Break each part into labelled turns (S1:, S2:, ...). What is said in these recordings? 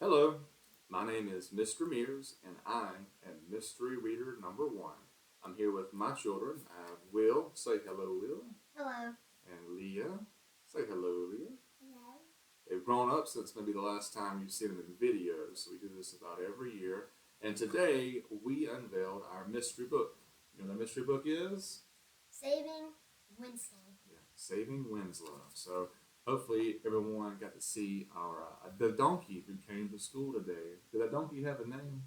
S1: Hello, my name is Mr. Meares, and I am Mystery Reader number one. I'm here with my children. I have Will. Say hello, Will.
S2: Hello.
S1: And Leah. Say hello, Leah.
S2: Hello.
S1: They've grown up since maybe the last time you've seen them in videos, so we do this about every year. And today we unveiled our mystery book. You know what that mystery book is?
S2: Saving Winslow.
S1: Yeah, Saving Winslow. So hopefully everyone got to see our the donkey who came to school today. Did that donkey have a name?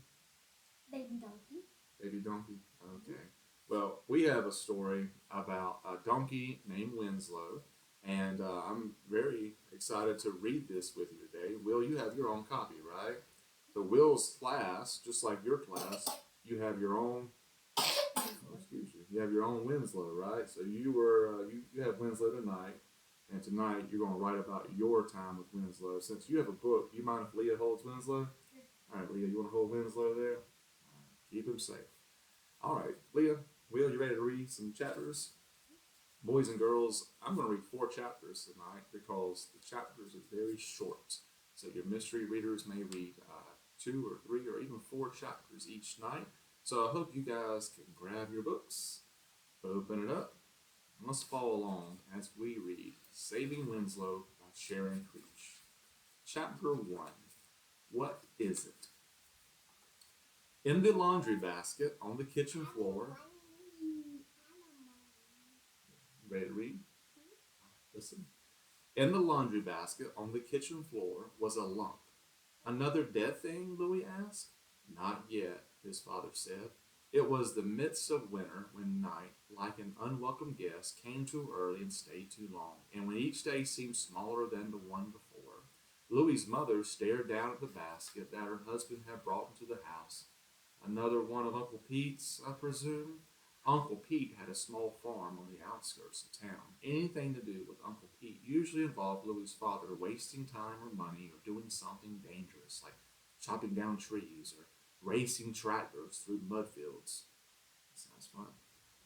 S2: Baby donkey.
S1: Baby donkey. Okay. Well, we have a story about a donkey named Winslow, and I'm very excited to read this with you today. Will, you have your own copy, right? So Will's class, just like your class, you have your own. Oh, excuse you. You have your own Winslow, right? So you have Winslow tonight, and tonight you're going to write about your time with Winslow. Since you have a book, you mind if Leah holds Winslow? All right, Leah, you want to hold Winslow there? Keep him safe. All right, Leah, Will, you ready to read some chapters? Boys and girls, I'm going to read 4 chapters tonight because the chapters are very short. So your mystery readers may read 2 or 3 or even 4 chapters each night. So I hope you guys can grab your books, open it up, and let's follow along as we read Saving Winslow by Sharon Creech. Chapter 1. What is it? In the laundry basket on the kitchen floor. Ready to read? Listen. In the laundry basket on the kitchen floor was a lump. Another dead thing? Louis asked. Not yet, his father said. It was the midst of winter when night, like an unwelcome guest, came too early and stayed too long, and when each day seemed smaller than the one before. Louis's mother stared down at the basket that her husband had brought into the house. Another one of Uncle Pete's, I presume? Uncle Pete had a small farm on the outskirts of town. Anything to do with Uncle Pete usually involved Louis's father wasting time or money or doing something dangerous, like chopping down trees or racing tractors through mud fields. Sounds fun.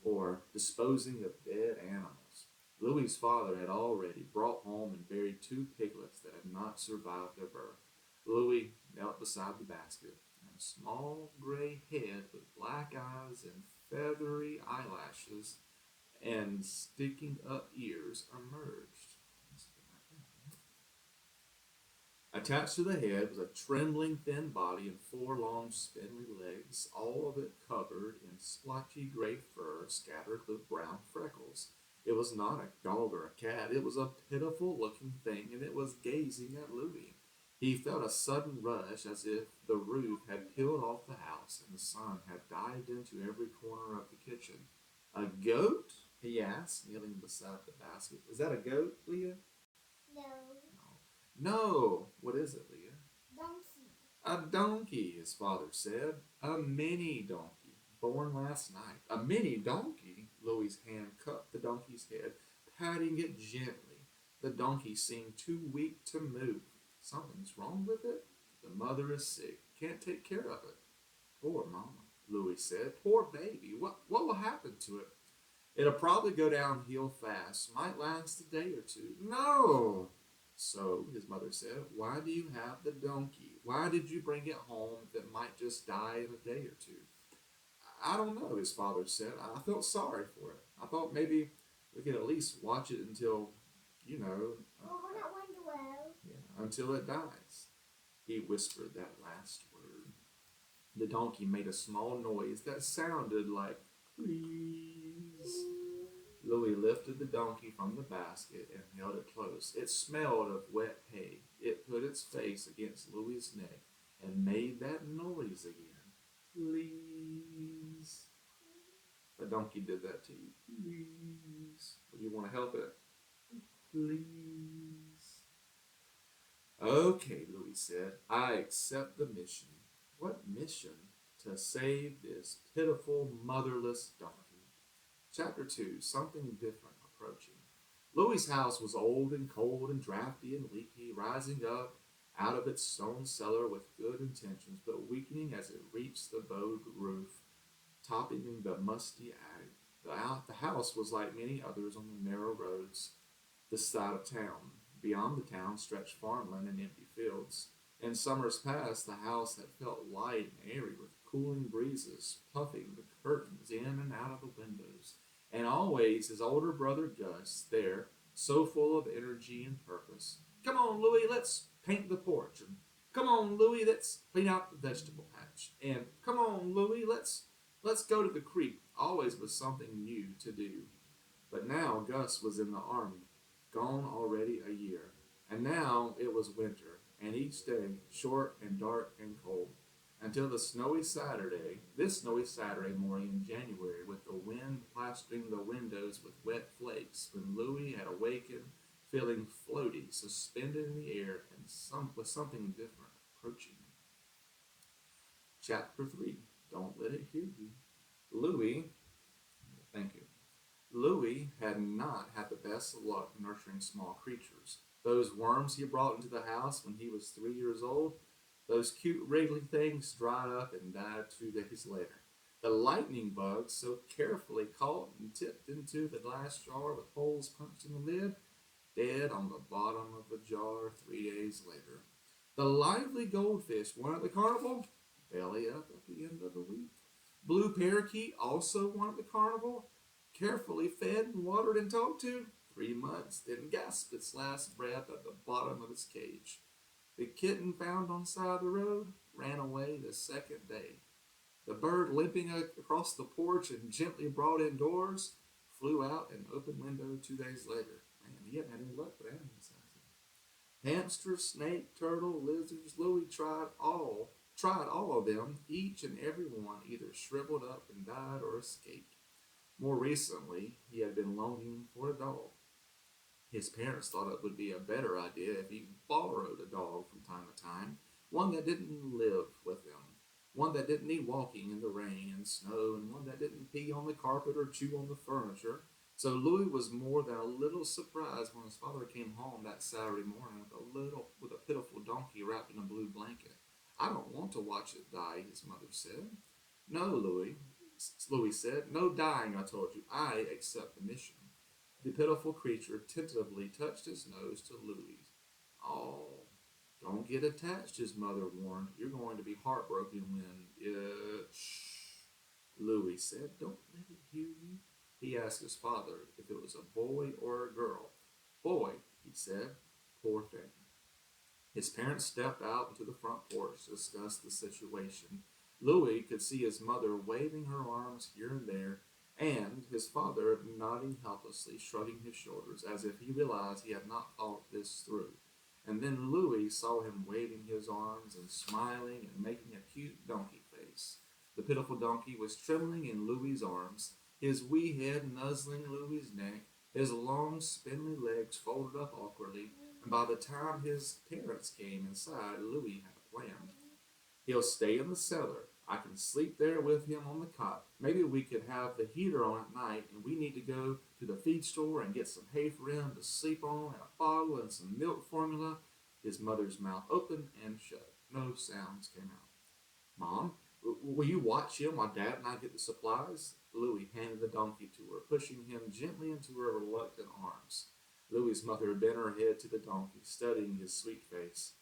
S1: Or disposing of dead animals. Louis's father had already brought home and buried 2 piglets that had not survived their birth. Louis knelt beside the basket, and a small gray head with black eyes and feathery eyelashes and sticking up ears emerged. Attached to the head was a trembling thin body and 4 long spindly legs, all of it covered in splotchy gray fur scattered with brown freckles. It was not a dog or a cat, it was a pitiful looking thing, and it was gazing at Louis. He felt a sudden rush as if the roof had peeled off the house and the sun had dived into every corner of the kitchen. A goat? He asked, kneeling beside the basket. Is that a goat, Leah?
S2: No.
S1: No. What is it, Leah?
S2: Donkey.
S1: A donkey, his father said. A mini donkey, born last night. A mini donkey? Louis's hand cupped the donkey's head, patting it gently. The donkey seemed too weak to move. Something's wrong with it? The mother is sick. Can't take care of it. Poor mama, Louis said. Poor baby. What will happen to it? It'll probably go downhill fast. Might last a day or two. No! So, his mother said, why do you have the donkey? Why did you bring it home if it might just die in a day or two? I don't know, his father said. I felt sorry for it. I thought maybe we could at least watch it until, you know,
S2: Oh, we're not wonder well.
S1: yeah, until it dies. He whispered that last word. The donkey made a small noise that sounded like, please. Louis lifted the donkey from the basket and held it close. It smelled of wet hay. It put its face against Louis's neck and made that noise again. Please. The donkey did that to you. Please. Would you want to help it? Please. Okay, Louis said. I accept the mission. What mission? To save this pitiful, motherless donkey. Chapter 2. Something different approaching. Louis's house was old and cold and drafty and leaky, rising up out of its stone cellar with good intentions, but weakening as it reached the bowed roof, topping the musty attic. The house was like many others on the narrow roads this side of town. Beyond the town stretched farmland and empty fields. In summers past, the house had felt light and airy with cooling breezes puffing the curtains in and out of the windows. And always his older brother Gus there, so full of energy and purpose. Come on, Louie, let's paint the porch. And come on, Louie, let's clean out the vegetable patch. And come on, Louie, let's go to the creek. Always with something new to do. But now Gus was in the army, gone already a year, and now it was winter, and each day short and dark and cold, until this snowy Saturday morning in January, with the wind plastering the windows with wet flakes, when Louis had awakened, feeling floaty, suspended in the air, and with something different approaching him. Chapter 3. Don't let it hear you. Louis, thank you. Louis had not had the best of luck nurturing small creatures. Those worms he brought into the house when he was 3 years old, those cute wriggly things dried up and died 2 days later. The lightning bugs, so carefully caught and tipped into the glass jar with holes punched in the lid, dead on the bottom of the jar 3 days later. The lively goldfish won at the carnival, belly up at the end of the week. Blue parakeet also won at the carnival, carefully fed and watered and talked to, 3 months, then gasped its last breath at the bottom of its cage. The kitten found on the side of the road ran away the second day. The bird limping across the porch and gently brought indoors flew out an open window 2 days later. Man, he hadn't had any luck with animals, has he? Hamster, snake, turtle, lizards, Louis tried all of them, each and every one either shriveled up and died or escaped. More recently, he had been longing for a dog. His parents thought it would be a better idea if he borrowed a dog from time to time, one that didn't live with them, one that didn't need walking in the rain and snow, and one that didn't pee on the carpet or chew on the furniture. So Louis was more than a little surprised when his father came home that Saturday morning with a pitiful donkey wrapped in a blue blanket. I don't want to watch it die, his mother said. No, Louis said. No dying, I told you. I accept the mission. The pitiful creature tentatively touched his nose to Louis. Oh, don't get attached, his mother warned. You're going to be heartbroken when. Shh, Louis said. Don't let it hear you. He asked his father if it was a boy or a girl. Boy, he said. Poor thing. His parents stepped out into the front porch to discuss the situation. Louis could see his mother waving her arms here and there, and his father nodding helplessly, shrugging his shoulders, as if he realized he had not thought this through. And then Louis saw him waving his arms and smiling and making a cute donkey face. The pitiful donkey was trembling in Louis's arms, his wee head nuzzling Louis's neck, his long, spindly legs folded up awkwardly, and by the time his parents came inside, Louis had a plan. He'll stay in the cellar. I can sleep there with him on the cot. Maybe we could have the heater on at night, and we need to go to the feed store and get some hay for him to sleep on, and a bottle and some milk formula. His mother's mouth opened and shut. No sounds came out. Mom, will you watch him while Dad and I get the supplies? Louis handed the donkey to her, pushing him gently into her reluctant arms. Louis's mother bent her head to the donkey, studying his sweet face.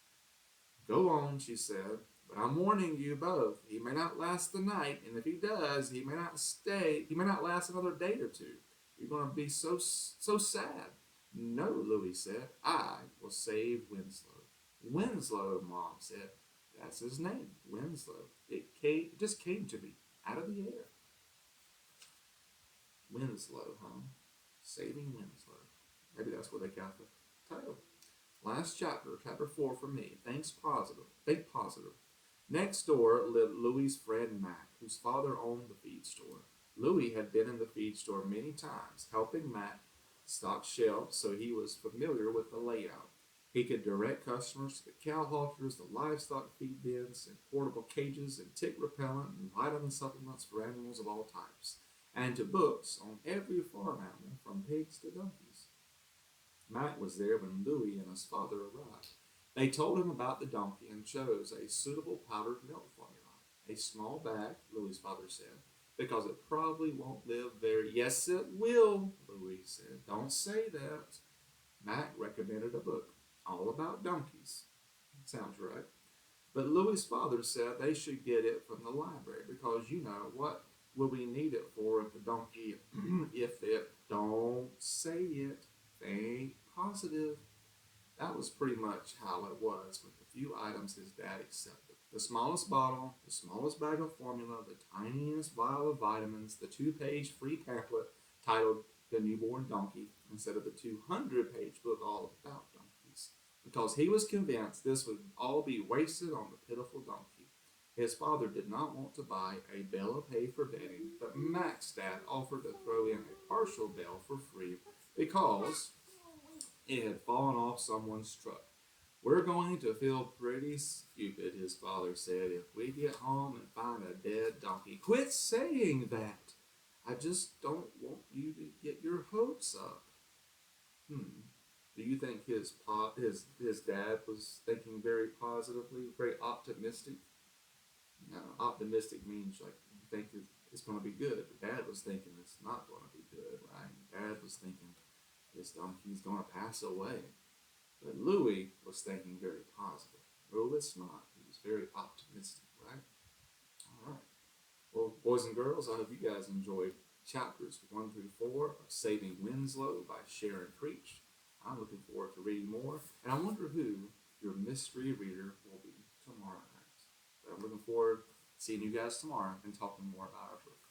S1: Go on, she said, but I'm warning you both. He may not last the night, and if he does, he may not stay. He may not last another day or two. You're going to be so sad. No, Louis said. I will save Winslow. Winslow, Mom said. That's his name, Winslow. It just came to me out of the air. Winslow, huh? Saving Winslow. Maybe that's where they got the title. Last chapter, chapter 4 for me. Think positive. Next door lived Louis's friend Mac, whose father owned the feed store. Louis had been in the feed store many times, helping Mac stock shelves, so he was familiar with the layout. He could direct customers to the cow halters, the livestock feed bins, and portable cages, and tick repellent, and vitamin supplements for animals of all types, and to books on every farm animal from pigs to donkeys. Mac was there when Louis and his father arrived. They told him about the donkey and chose a suitable powdered milk formula. A small bag, Louis's father said, because it probably won't live very. Yes, it will, Louis said. Don't say that. Mac recommended a book all about donkeys. Sounds right. But Louis's father said they should get it from the library because you know what will we need it for if the donkey if it don't say it. Think positive. That was pretty much how it was with the few items his dad accepted. The smallest bottle, the smallest bag of formula, the tiniest vial of vitamins, the 2-page free pamphlet titled The Newborn Donkey instead of the 200-page book all about donkeys. Because he was convinced this would all be wasted on the pitiful donkey. His father did not want to buy a bale of hay for bedding, but Mac's dad offered to throw in a partial bale for free because it had fallen off someone's truck. We're going to feel pretty stupid, his father said, if we get home and find a dead donkey. Quit saying that. I just don't want you to get your hopes up. Hmm. Do you think his dad was thinking very positively, very optimistic? No, optimistic means like you think it's going to be good. But Dad was thinking it's not going to be good, right? Dad was thinking this donkey's going to pass away. But Louis was thinking very positive. No, it's not. He was very optimistic, right? All right. Well, boys and girls, I hope you guys enjoyed chapters 1 through 4 of Saving Winslow by Sharon Creech. I'm looking forward to reading more, and I wonder who your mystery reader will be tomorrow night. But I'm looking forward to seeing you guys tomorrow and talking more about our book.